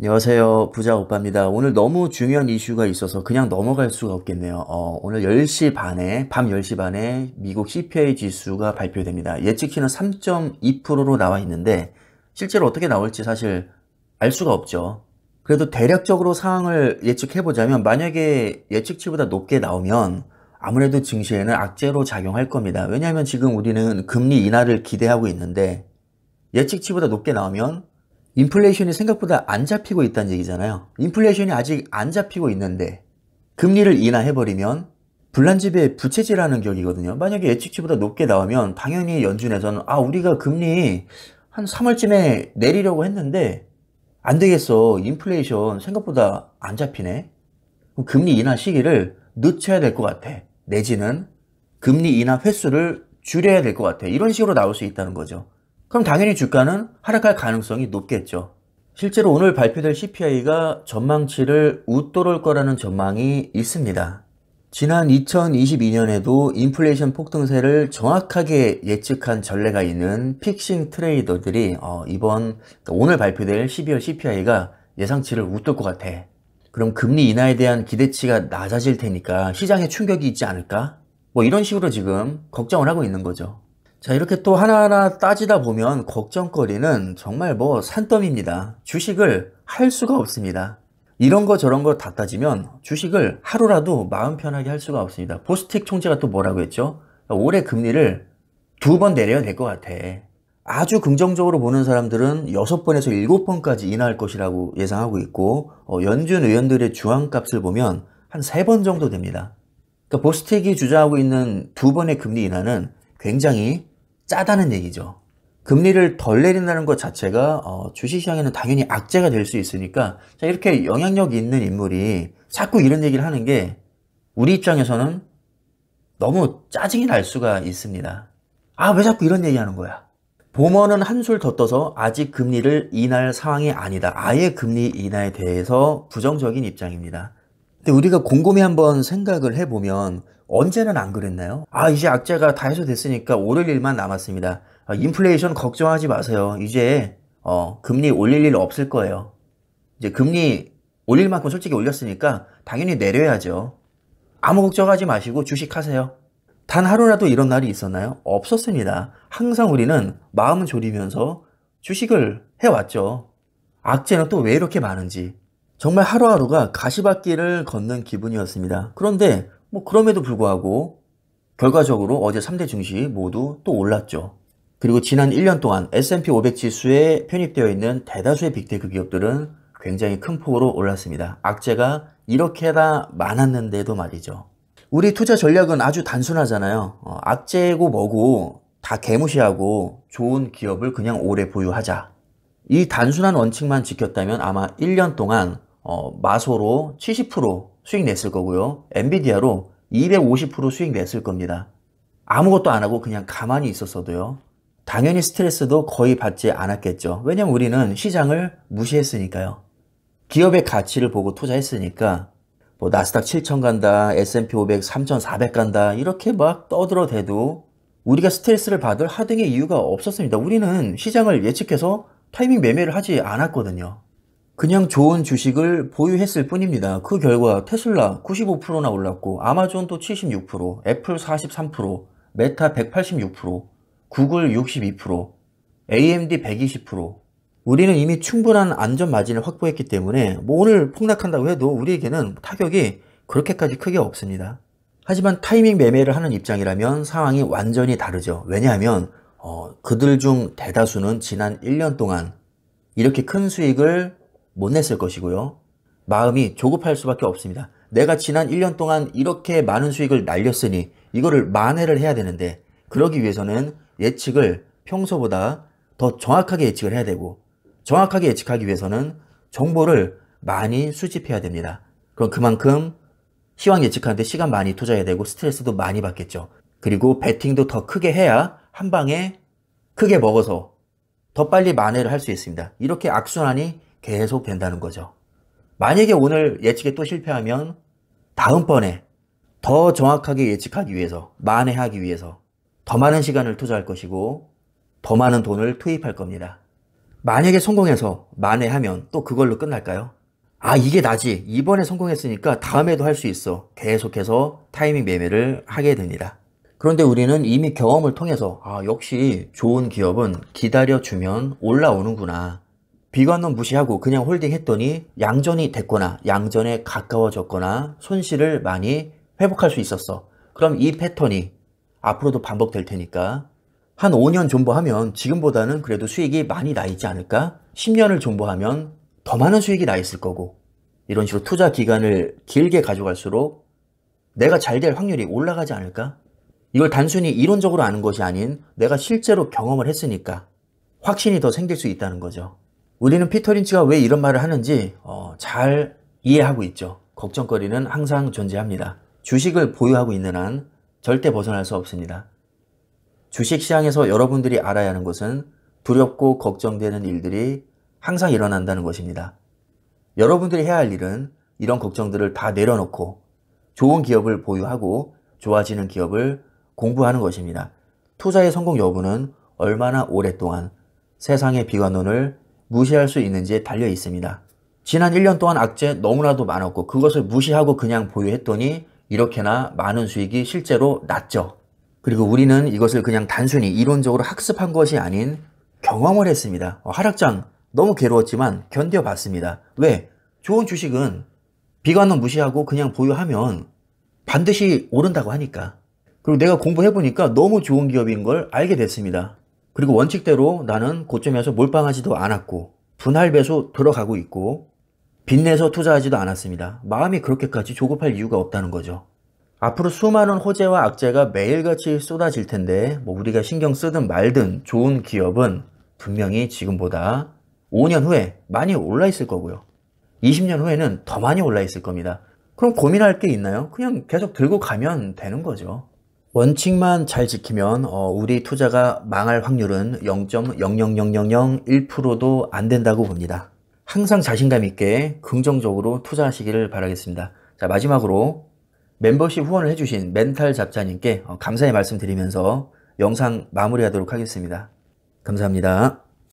안녕하세요. 부자 오빠입니다. 오늘 너무 중요한 이슈가 있어서 그냥 넘어갈 수가 없겠네요. 오늘 10시 반에, 밤 10시 반에 미국 CPI 지수가 발표됩니다. 예측치는 3.2%로 나와 있는데 실제로 어떻게 나올지 사실 알 수가 없죠. 그래도 대략적으로 상황을 예측해보자면 만약에 예측치보다 높게 나오면 아무래도 증시에는 악재로 작용할 겁니다. 왜냐하면 지금 우리는 금리 인하를 기대하고 있는데 예측치보다 높게 나오면 인플레이션이 생각보다 안 잡히고 있다는 얘기잖아요. 인플레이션이 아직 안 잡히고 있는데 금리를 인하해버리면 불난집에 부채질하는 격이거든요. 만약에 예측치보다 높게 나오면 당연히 연준에서는 우리가 금리 한 3월쯤에 내리려고 했는데 안 되겠어. 인플레이션 생각보다 안 잡히네. 그럼 금리 인하 시기를 늦춰야 될 것 같아. 내지는 금리 인하 횟수를 줄여야 될 것 같아. 이런 식으로 나올 수 있다는 거죠. 그럼 당연히 주가는 하락할 가능성이 높겠죠. 실제로 오늘 발표될 CPI가 전망치를 웃도를 거라는 전망이 있습니다. 지난 2022년에도 인플레이션 폭등세를 정확하게 예측한 전례가 있는 픽싱 트레이더들이 오늘 발표될 12월 CPI가 예상치를 웃돌 것 같아. 그럼 금리 인하에 대한 기대치가 낮아질 테니까 시장에 충격이 있지 않을까? 이런 식으로 지금 걱정을 하고 있는 거죠. 자, 이렇게 또 하나하나 따지다 보면 걱정거리는 정말 산더미입니다. 주식을 할 수가 없습니다. 이런 거 저런 거 다 따지면 주식을 하루라도 마음 편하게 할 수가 없습니다. 보스틱 총재가 또 뭐라고 했죠? 올해 금리를 2번 내려야 될 것 같아. 아주 긍정적으로 보는 사람들은 6번에서 7번까지 인하할 것이라고 예상하고 있고 연준 의원들의 주황값을 보면 한 3번 정도 됩니다. 그러니까 보스틱이 주장하고 있는 2번의 금리 인하는 굉장히 짜다는 얘기죠. 금리를 덜 내린다는 것 자체가 주식시장에는 당연히 악재가 될 수 있으니까 자, 이렇게 영향력 있는 인물이 자꾸 이런 얘기를 하는 게 우리 입장에서는 너무 짜증이 날 수가 있습니다. 왜 자꾸 이런 얘기하는 거야? 봄원은 한술 더 떠서 아직 금리를 인하할 상황이 아니다. 아예 금리 인하에 대해서 부정적인 입장입니다. 근데 우리가 곰곰이 한번 생각을 해보면 언제는 안 그랬나요? 이제 악재가 다 해소됐으니까 오를 일만 남았습니다. 인플레이션 걱정하지 마세요. 이제 금리 올릴 일 없을 거예요. 이제 금리 올릴 만큼 솔직히 올렸으니까 당연히 내려야죠. 아무 걱정하지 마시고 주식하세요. 단 하루라도 이런 날이 있었나요? 없었습니다. 항상 우리는 마음은 졸이면서 주식을 해왔죠. 악재는 또 왜 이렇게 많은지. 정말 하루하루가 가시밭길을 걷는 기분이었습니다. 그런데 그럼에도 불구하고 결과적으로 어제 3대 증시 모두 또 올랐죠. 그리고 지난 1년 동안 S&P 500 지수에 편입되어 있는 대다수의 빅테크 기업들은 굉장히 큰 폭으로 올랐습니다. 악재가 이렇게나 많았는데도 말이죠. 우리 투자 전략은 아주 단순하잖아요. 악재고 뭐고 다 개무시하고 좋은 기업을 그냥 오래 보유하자. 이 단순한 원칙만 지켰다면 아마 1년 동안 마소로 70% 수익 냈을 거고요. 엔비디아로 250% 수익 냈을 겁니다. 아무것도 안 하고 그냥 가만히 있었어도요. 당연히 스트레스도 거의 받지 않았겠죠. 왜냐면 우리는 시장을 무시했으니까요. 기업의 가치를 보고 투자했으니까 나스닥 7,000 간다, S&P 500 3,400 간다 이렇게 막 떠들어대도 우리가 스트레스를 받을 하등의 이유가 없었습니다. 우리는 시장을 예측해서 타이밍 매매를 하지 않았거든요. 그냥 좋은 주식을 보유했을 뿐입니다. 그 결과 테슬라 95%나 올랐고 아마존도 76%, 애플 43%, 메타 186%, 구글 62%, AMD 120%. 우리는 이미 충분한 안전 마진을 확보했기 때문에 오늘 폭락한다고 해도 우리에게는 타격이 그렇게까지 크게 없습니다. 하지만 타이밍 매매를 하는 입장이라면 상황이 완전히 다르죠. 왜냐하면 그들 중 대다수는 지난 1년 동안 이렇게 큰 수익을 못 냈을 것이고요. 마음이 조급할 수밖에 없습니다. 내가 지난 1년 동안 이렇게 많은 수익을 날렸으니 이거를 만회를 해야 되는데 그러기 위해서는 예측을 평소보다 더 정확하게 예측을 해야 되고 정확하게 예측하기 위해서는 정보를 많이 수집해야 됩니다. 그럼 그만큼 시황 예측하는데 시간 많이 투자해야 되고 스트레스도 많이 받겠죠. 그리고 베팅도 더 크게 해야 한 방에 크게 먹어서 더 빨리 만회를 할 수 있습니다. 이렇게 악순환이 계속 된다는 거죠. 만약에 오늘 예측에 또 실패하면 다음번에 더 정확하게 예측하기 위해서 만회하기 위해서 더 많은 시간을 투자할 것이고 더 많은 돈을 투입할 겁니다. 만약에 성공해서 만회하면 또 그걸로 끝날까요? 아, 이게 나지. 이번에 성공했으니까 다음에도 할 수 있어. 계속해서 타이밍 매매를 하게 됩니다. 그런데 우리는 이미 경험을 통해서 아, 역시 좋은 기업은 기다려주면 올라오는구나. 비관론 무시하고 그냥 홀딩했더니 양전이 됐거나 양전에 가까워졌거나 손실을 많이 회복할 수 있었어. 그럼 이 패턴이 앞으로도 반복될 테니까 한 5년 존버하면 지금보다는 그래도 수익이 많이 나 있지 않을까? 10년을 존버하면 더 많은 수익이 나 있을 거고 이런 식으로 투자 기간을 길게 가져갈수록 내가 잘 될 확률이 올라가지 않을까? 이걸 단순히 이론적으로 아는 것이 아닌 내가 실제로 경험을 했으니까 확신이 더 생길 수 있다는 거죠. 우리는 피터 린치가 왜 이런 말을 하는지 잘 이해하고 있죠. 걱정거리는 항상 존재합니다. 주식을 보유하고 있는 한 절대 벗어날 수 없습니다. 주식시장에서 여러분들이 알아야 하는 것은 두렵고 걱정되는 일들이 항상 일어난다는 것입니다. 여러분들이 해야 할 일은 이런 걱정들을 다 내려놓고 좋은 기업을 보유하고 좋아지는 기업을 공부하는 것입니다. 투자의 성공 여부는 얼마나 오랫동안 세상의 비관론을 무시할 수 있는지에 달려 있습니다. 지난 1년 동안 악재 너무나도 많았고 그것을 무시하고 그냥 보유했더니 이렇게나 많은 수익이 실제로 났죠. 그리고 우리는 이것을 그냥 단순히 이론적으로 학습한 것이 아닌 경험을 했습니다. 하락장 너무 괴로웠지만 견뎌봤습니다. 왜? 좋은 주식은 비관론 무시하고 그냥 보유하면 반드시 오른다고 하니까. 그리고 내가 공부해보니까 너무 좋은 기업인 걸 알게 됐습니다. 그리고 원칙대로 나는 고점에서 몰빵하지도 않았고 분할 배수 들어가고 있고 빚내서 투자하지도 않았습니다. 마음이 그렇게까지 조급할 이유가 없다는 거죠. 앞으로 수많은 호재와 악재가 매일같이 쏟아질 텐데 우리가 신경 쓰든 말든 좋은 기업은 분명히 지금보다 5년 후에 많이 올라 있을 거고요. 20년 후에는 더 많이 올라 있을 겁니다. 그럼 고민할 게 있나요? 그냥 계속 들고 가면 되는 거죠. 원칙만 잘 지키면 우리 투자가 망할 확률은 0.00001%도 안 된다고 봅니다. 항상 자신감 있게 긍정적으로 투자하시기를 바라겠습니다. 자, 마지막으로 멤버십 후원을 해주신 멘탈 잡자님께 감사의 말씀 드리면서 영상 마무리하도록 하겠습니다. 감사합니다.